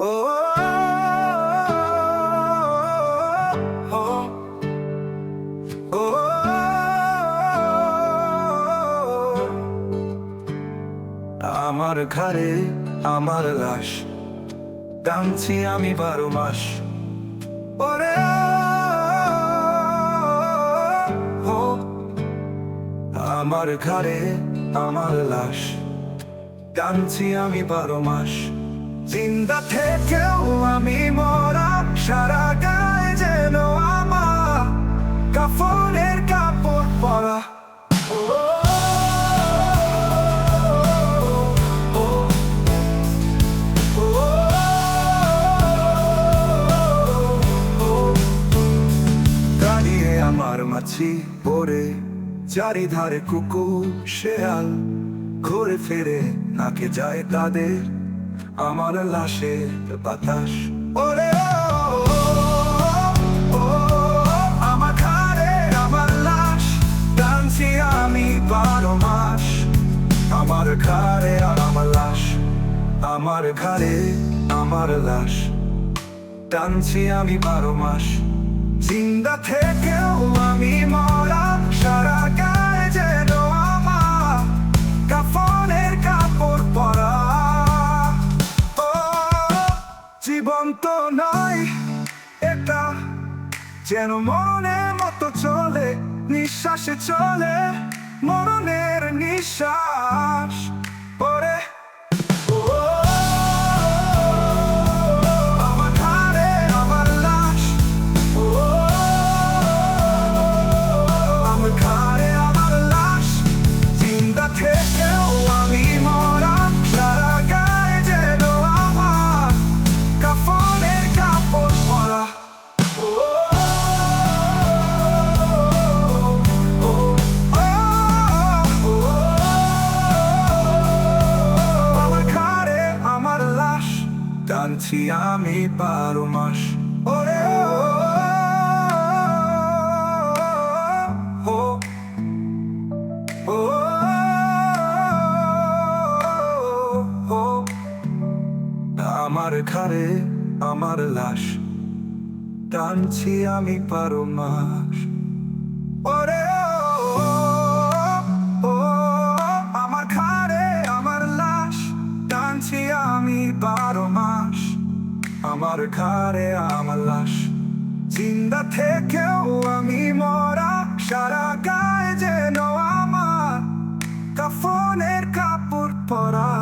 ও ও ও আমার ঘরে আমার লাশ টানছি আমি 12 মাস। ওরে ও আমার ঘরে আমার লাশ টানছি আমি 12 মাস। জিন্দা থেকেও আমি মরা, সারা গায়ে যেন আমার কাফনের কাপড় পরা। ও ও ও ও দাঁড়িয়ে আমার মাছি পরে, চারিধারে কুকুর শেয়াল ঘুরে ফেরে, নাকে যায় তাদের আমার লাশের বাতাস। ওরে ও আমার ঘাড়ে আমার লাশ টানছি আমি 12 মাস। আমার ঘাড়ে আমার লাশ, আমার ঘাড়ে আমার লাশ টানছি আমি 12 মাস। জিন্দা থেকেও আমি মরা, সারা গায়ে যেন আমার কাফনের কাপড় পরা। জীবন তো নয় এটা, যেন মনের মতো চলে, নিঃশ্বাসে চলে মরণের নিঃশ্বাস। ওরে ও আমার ঘাড়ে আমার লাশ, ও আমার ঘাড়ে আমার লাশ। জিন্দা থেকেও আমি মরা, সারা গায়ে যেন আমার কাফনের কাপড় পরা। ও ও ও আমার ঘাড়ে আমার লাশ টানছি আমি 12 মাস। ওরে ও ও ও আমার ঘাড়ে আমার লাশ টানছি আমি 12 মাস। ওরে ও আমার ঘাড়ে আমার লাশ টানছি আমি 12 মাস। আমার ঘাড়ে আমার লাশ, জিন্দা থেকেও আমি মরা, সারা গায়ে যেন আমার কাফনের কাপড় পরা।